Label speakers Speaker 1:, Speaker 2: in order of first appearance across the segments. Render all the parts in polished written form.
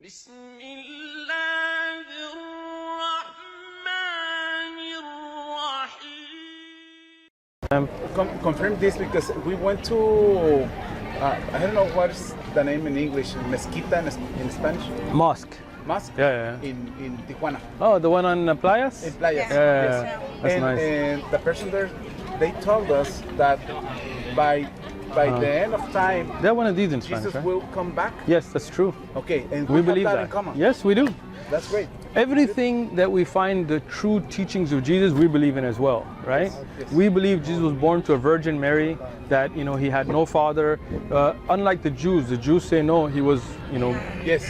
Speaker 1: بسم الله الرحمن الرحيم.
Speaker 2: Confirm this because we went to, I don't know what's the name in English, mezquita in Spanish?
Speaker 3: Mosque.
Speaker 2: Mosque?
Speaker 3: Yeah.
Speaker 2: In Tijuana.
Speaker 3: Oh, the one on Playas?
Speaker 2: In Playas,
Speaker 3: Yeah,
Speaker 2: yes.
Speaker 3: that's nice.
Speaker 2: And the person there, they told us that by the end of time,
Speaker 3: They're one of these in Spanish,
Speaker 2: Jesus
Speaker 3: right?
Speaker 2: will come back.
Speaker 3: Yes, that's true.
Speaker 2: Okay, and
Speaker 3: We
Speaker 2: have
Speaker 3: believe that.
Speaker 2: in common.
Speaker 3: Yes, we do.
Speaker 2: That's great.
Speaker 3: Everything that we find the true teachings of Jesus, we believe in as well, right?
Speaker 2: Yes.
Speaker 3: We believe Jesus was born to a Virgin Mary, that he had no father. Unlike the Jews say no, he was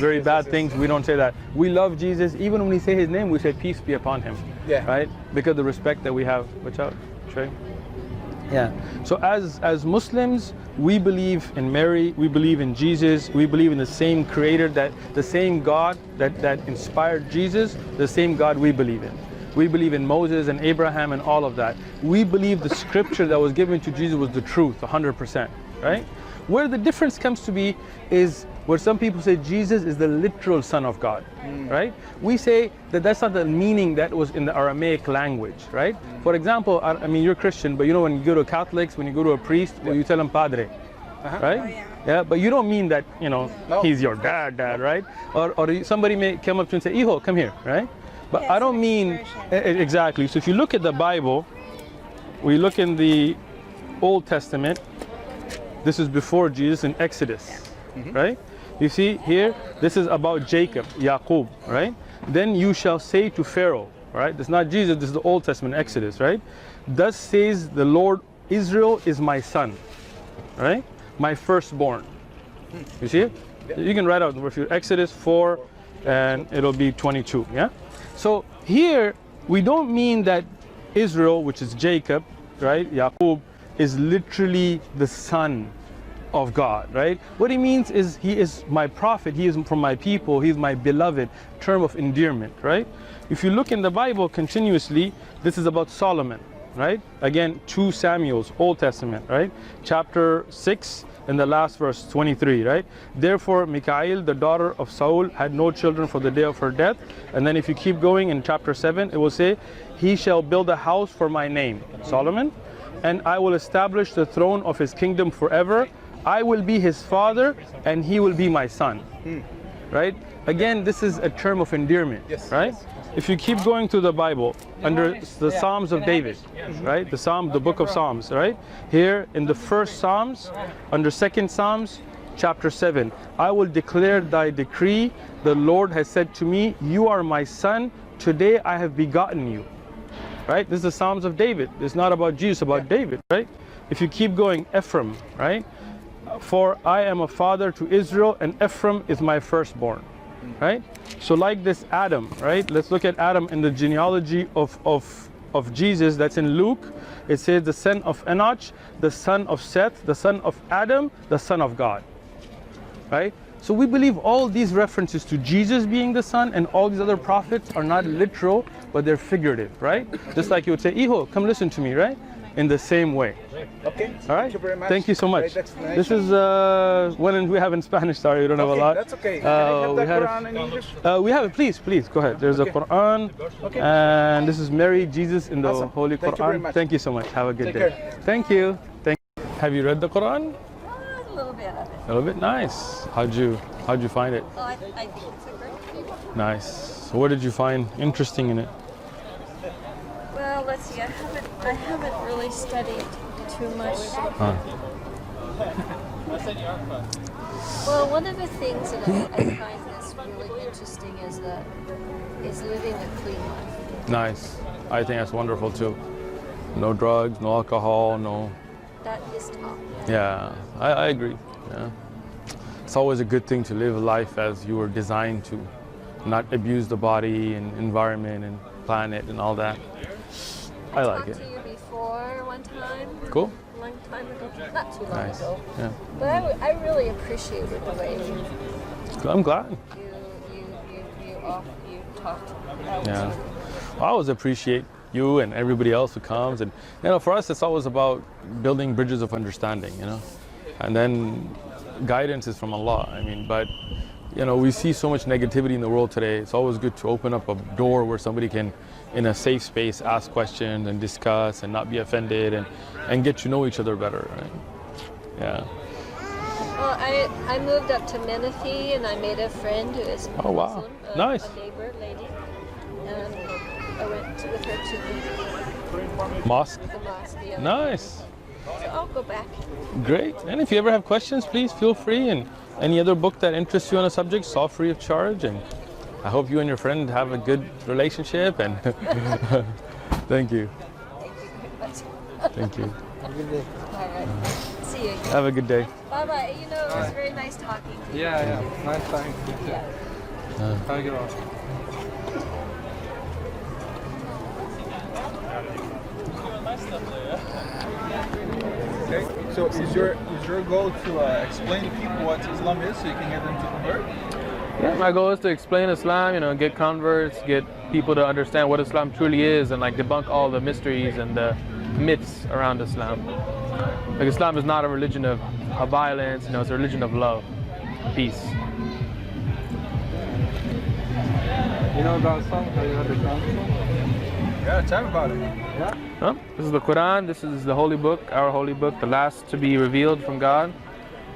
Speaker 3: very bad things. We don't say that. We love Jesus. Even when we say his name, we say peace be upon him.
Speaker 2: Yeah.
Speaker 3: Right? Because of the respect that we have. Watch out, Trey. Yeah. So as Muslims, we believe in Mary, we believe in Jesus, we believe in the same creator, that the same God that inspired Jesus, the same God we believe in. We believe in Moses and Abraham and all of that. We believe the scripture that was given to Jesus was the truth, 100%, right? Where the difference comes to be is where some people say Jesus is the literal Son of God, right? We say that that's not the meaning that was in the Aramaic language, right? For example, I mean, you're Christian, but when you go to Catholics, when you go to a priest, well, you tell him Padre, right?
Speaker 4: Oh, yeah.
Speaker 3: Yeah, but you don't mean that, he's your dad, right? Or somebody may come up to you and say, Hijo, come here, right? But
Speaker 4: Yeah,
Speaker 3: I don't mean, exactly. So if you look at the Bible, we look in the Old Testament, this is before Jesus in Exodus, right? You see here, this is about Jacob, Yaqub, right? Then you shall say to Pharaoh, right? This is not Jesus, this is the Old Testament, Exodus, right? Thus says the Lord, Israel is my son, right? My firstborn. You see it? You can write out the verse, Exodus 4, and it'll be 22, yeah? So here, we don't mean that Israel, which is Jacob, right? Yaqub, is literally the son of God, right? What he means is he is my prophet, he is from my people, he is my beloved, term of endearment, right? If you look in the Bible continuously, this is about Solomon, right? Again, 2 Samuel's, Old Testament, right? Chapter 6 and the last verse, 23, right? Therefore, Michael, the daughter of Saul, had no children for the day of her death. And then if you keep going in chapter 7, it will say, he shall build a house for my name, Solomon, and I will establish the throne of his kingdom forever. I will be his father and he will be my son, right? Again, this is a term of endearment, right? If you keep going through the Bible, under the Psalms of David, right? The book of Psalms, right? Here in the first Psalms, under 2nd Psalms, chapter 7, I will declare thy decree. The Lord has said to me, you are my son. Today I have begotten you, right? This is the Psalms of David. It's not about Jesus, about David, right? If you keep going, Ephraim, right? For I am a father to Israel, and Ephraim is my firstborn, right? So like this Adam, right? Let's look at Adam in the genealogy of Jesus. That's in Luke. It says the son of Enoch, the son of Seth, the son of Adam, the son of God, right? So we believe all these references to Jesus being the son and all these other prophets are not literal, but they're figurative, right? Just like you would say, Hijo, come listen to me, right? In the same way.
Speaker 2: Okay.
Speaker 3: All right.
Speaker 2: Thank you very much.
Speaker 3: Thank you so much.
Speaker 2: Great explanation.
Speaker 3: This is one we have in Spanish. Sorry, we don't have a lot.
Speaker 2: That's okay. Can I have the Quran in English?
Speaker 3: We have it. Please go ahead. There's a Quran, and this is Mary, Jesus in the
Speaker 2: Awesome.
Speaker 3: Holy
Speaker 2: Thank you very
Speaker 3: Quran.
Speaker 2: much.
Speaker 3: Thank you so much. Have a good
Speaker 2: Take
Speaker 3: day.
Speaker 2: care.
Speaker 3: Thank you. Have you read the Quran?
Speaker 4: A little bit of it.
Speaker 3: A little bit. Nice. How'd you find it?
Speaker 4: Oh, I think it's a great book.
Speaker 3: Nice. So what did you find interesting in it?
Speaker 4: Well, let's see. I haven't really studied too much. Well, one of the things that I find that's really interesting is living a clean life.
Speaker 3: Nice. I think that's wonderful too. No drugs, no alcohol, no.
Speaker 4: That is top.
Speaker 3: Yeah, I agree. Yeah. It's always a good thing to live life as you were designed to, not abuse the body and environment and planet and all that. I like it.
Speaker 4: I talked to you before one time.
Speaker 3: Cool.
Speaker 4: A long time ago. Not too long
Speaker 3: Nice.
Speaker 4: ago.
Speaker 3: Yeah.
Speaker 4: But I really appreciated the way
Speaker 3: I'm glad.
Speaker 4: you talked.
Speaker 3: Yeah. Well, I always appreciate you and everybody else who comes, and for us it's always about building bridges of understanding, and then guidance is from Allah. I mean, but you know, we see so much negativity in the world today. It's always good to open up a door where somebody can, in a safe space, ask questions and discuss and not be offended and get to know each other better, right? Yeah.
Speaker 4: Well, I moved up to Menifee and I made a friend who is
Speaker 3: Oh, wow.
Speaker 4: Muslim,
Speaker 3: Nice.
Speaker 4: a neighbor lady, and I went with her to
Speaker 3: Mosque.
Speaker 4: the mosque. Yeah.
Speaker 3: Nice.
Speaker 4: So I'll go back.
Speaker 3: Great. And if you ever have questions, please feel free. And any other book that interests you on a subject, it's all free of charge. And I hope you and your friend have a good relationship. And thank you.
Speaker 4: Thank you very much.
Speaker 3: Thank you.
Speaker 4: All right. See you again.
Speaker 3: Have a good day.
Speaker 4: Bye bye. You know, it was very nice talking to you.
Speaker 5: Yeah. Nice talking to you too.
Speaker 4: Yeah.
Speaker 5: Have a good one. Okay, so is your goal to explain to people what Islam is so you can get them to convert?
Speaker 6: Yeah, my goal is to explain Islam, you know, get converts, get people to understand what Islam truly is, and like debunk all the mysteries and the myths around Islam. Like Islam is not a religion of violence, you know, it's a religion of love, peace.
Speaker 5: You know about Islam? Have you heard the Quran? Yeah, tell me about it. Yeah?
Speaker 6: Huh? This is the Quran, this is the holy book, our holy book, the last to be revealed from God.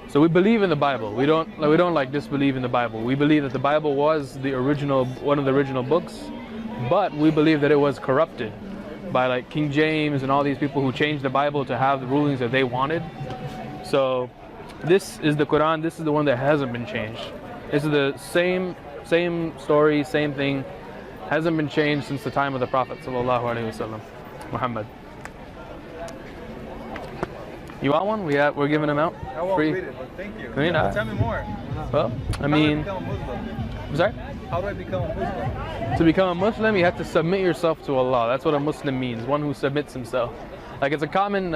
Speaker 6: So we believe in the Bible. We don't like disbelieve in the Bible. We believe that the Bible was the original, one of the original books, but we believe that it was corrupted by like King James and all these people who changed the Bible to have the rulings that they wanted. So this is the Quran, this is the one that hasn't been changed. This is the same story, same thing, hasn't been changed since the time of the Prophet sallallahu alaihi wasallam, Muhammad. You want one? We're giving them out.
Speaker 5: I won't
Speaker 6: free.
Speaker 5: read it, but thank you.
Speaker 6: Can you not?
Speaker 5: Tell me more.
Speaker 6: Well, I
Speaker 5: How
Speaker 6: mean,
Speaker 5: do I become a Muslim?
Speaker 6: I'm sorry?
Speaker 5: How do I become a Muslim?
Speaker 6: To become a Muslim, you have to submit yourself to Allah. That's what a Muslim means, one who submits himself. Like it's a common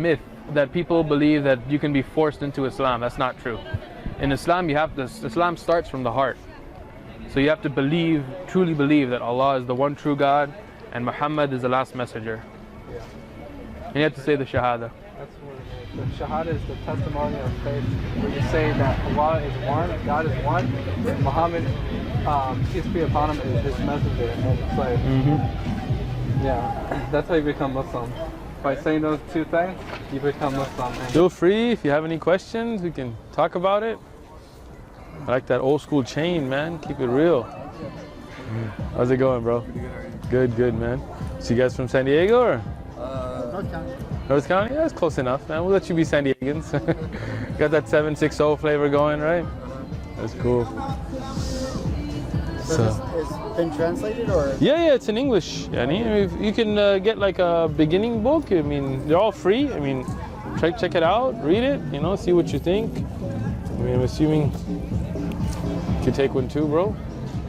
Speaker 6: myth that people believe that you can be forced into Islam. That's not true. In Islam, Islam starts from the heart. So you have to believe, truly believe that Allah is the one true God and Muhammad is the last messenger.
Speaker 5: Yeah.
Speaker 6: And you have to say the Shahada.
Speaker 5: That's what it is. The Shahada is the testimony of faith, where you say that Allah is one, God is one, and Muhammad, peace be upon him, is his messenger and his slave. Yeah, that's how you become Muslim. By saying those two things, you become Muslim.
Speaker 3: Feel free, if you have any questions, we can talk about it. I like that old school chain, man. Keep it real. How's it going, bro? Good, man. So you guys from San Diego or?
Speaker 7: North County.
Speaker 3: North County? Yeah, that's close enough, man. We'll let you be San Diegans. Got that 760 flavor going, right? That's cool.
Speaker 7: So it's been translated or?
Speaker 3: Yeah, it's in English. Yani, you can get like a beginning book. I mean, they're all free. I mean, check it out, read it, you know, see what you think. I mean, I'm assuming you could take one too, bro.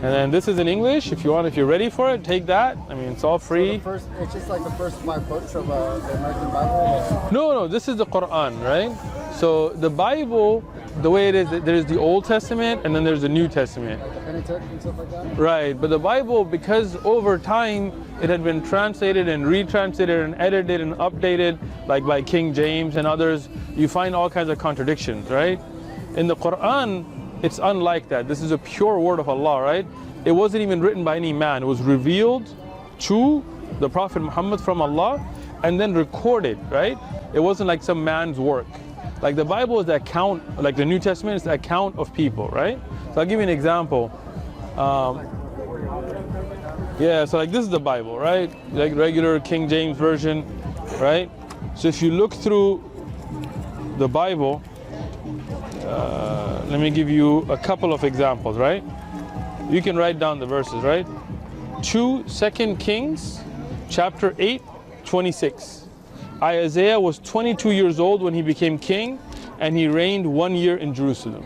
Speaker 3: And then this is in English. If you're ready for it, take that. I mean, it's all free.
Speaker 7: So it's just like the first 5 books of the American Bible?
Speaker 3: No, this is the Quran, right? So the Bible, the way it is, there's the Old Testament and then there's the New Testament.
Speaker 7: Like the Pentateuch and stuff like that?
Speaker 3: Right, but the Bible, because over time it had been translated and retranslated and edited and updated, like by King James and others, you find all kinds of contradictions, right? In the Quran, it's unlike that. This is a pure word of Allah, right? It wasn't even written by any man. It was revealed to the Prophet Muhammad from Allah and then recorded, right? It wasn't like some man's work. Like the Bible is the account, like the New Testament is the account of people, right? So I'll give you an example. Yeah, so like this is the Bible, right? Like regular King James Version, right? So if you look through the Bible, let me give you a couple of examples, right? You can write down the verses, right? 2 Kings, chapter 8, 26. Isaiah was 22 years old when he became king, and he reigned 1 year in Jerusalem,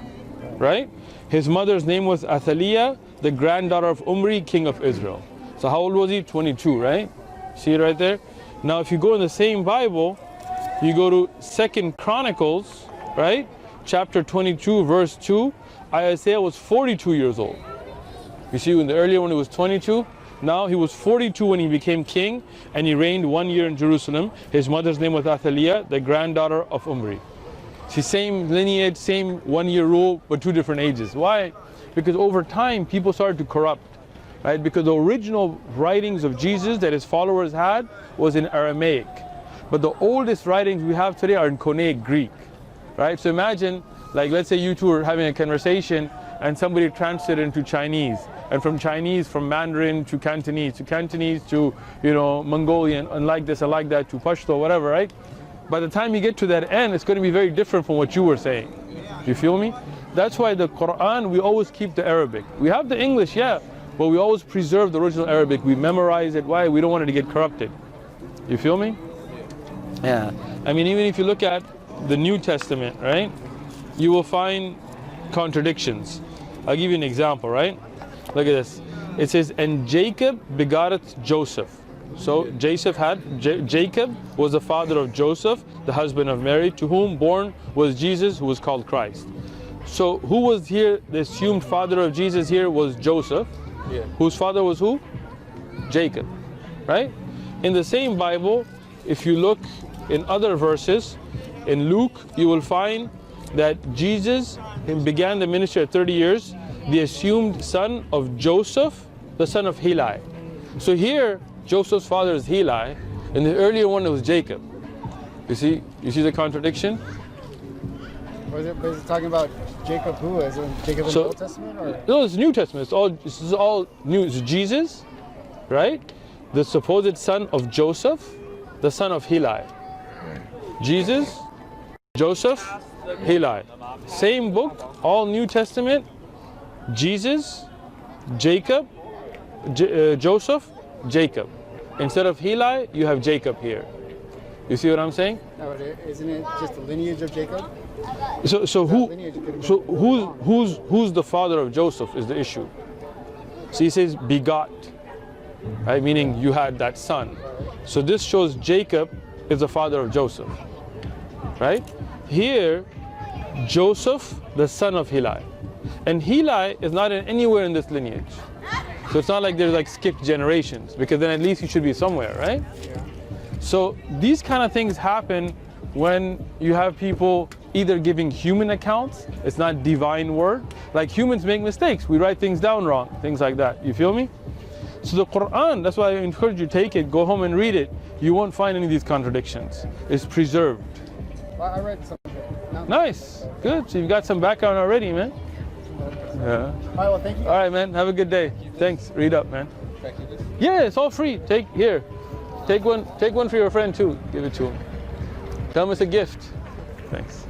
Speaker 3: right? His mother's name was Athaliah, the granddaughter of Omri, king of Israel. So how old was he? 22, right? See it right there? Now if you go in the same Bible, you go to 2 Chronicles, right? Chapter 22, verse 2, Isaiah was 42 years old. You see, in the earlier one he was 22, now he was 42 when he became king, and he reigned 1 year in Jerusalem. His mother's name was Athaliah, the granddaughter of Omri. See, same lineage, same 1 year rule, but 2 different ages. Why? Because over time, people started to corrupt, right? Because the original writings of Jesus that his followers had was in Aramaic. But the oldest writings we have today are in Koine Greek, right? So imagine, like, let's say you two are having a conversation and somebody translated into Chinese, and from Chinese, from Mandarin to Cantonese to, you know, Mongolian, and like this and like that to Pashto, whatever, right? By the time you get to that end, it's going to be very different from what you were saying. You feel me? That's why the Quran, we always keep the Arabic. We have the English, yeah, but we always preserve the original Arabic. We memorize it. Why? We don't want it to get corrupted. You feel me? Yeah. I mean, even if you look at the New Testament, right, you will find contradictions. I'll give you an example, right? Look at this. It says, and Jacob begotteth Joseph. So Jacob was the father of Joseph, the husband of Mary, to whom born was Jesus, who was called Christ. So who was here? The assumed father of Jesus here was Joseph, whose father was who? Jacob, right? In the same Bible, if you look in other verses, in Luke, you will find that Jesus began the ministry at 30 years, the assumed son of Joseph, the son of Heli. So here, Joseph's father is Heli, and the earlier one was Jacob. You see the contradiction?
Speaker 7: Was it talking about Jacob who? Is it Jacob in the Old Testament? Or?
Speaker 3: No, it's New Testament. This is all new. It's Jesus, right? The supposed son of Joseph, the son of Heli. Jesus, Joseph, Heli. Same book, all New Testament. Jesus, Jacob, Joseph, Jacob. Instead of Heli, you have Jacob here. You see what I'm saying?
Speaker 7: No, but isn't it just the lineage of Jacob?
Speaker 3: So who's the father of Joseph is the issue. So he says begot, right? Meaning you had that son. So this shows Jacob is the father of Joseph, right? Here, Joseph, the son of Heli. And Heli is not anywhere in this lineage. So it's not like there's like skipped generations, because then at least he should be somewhere, right?
Speaker 7: Yeah.
Speaker 3: So these kind of things happen when you have people either giving human accounts, it's not divine word. Like humans make mistakes, we write things down wrong, things like that. You feel me? So the Quran, that's why I encourage you to take it, go home and read it. You won't find any of these contradictions. It's preserved.
Speaker 7: Well, I read some of it. No.
Speaker 3: Nice, good. So you've got some background already, man. Yeah.
Speaker 7: All right, well, thank you.
Speaker 3: All right, man. Have a good day. Thanks. Read up, man. Yeah, it's all free. Take one for your friend too. Give it to him. Tell him it's a gift. Thanks.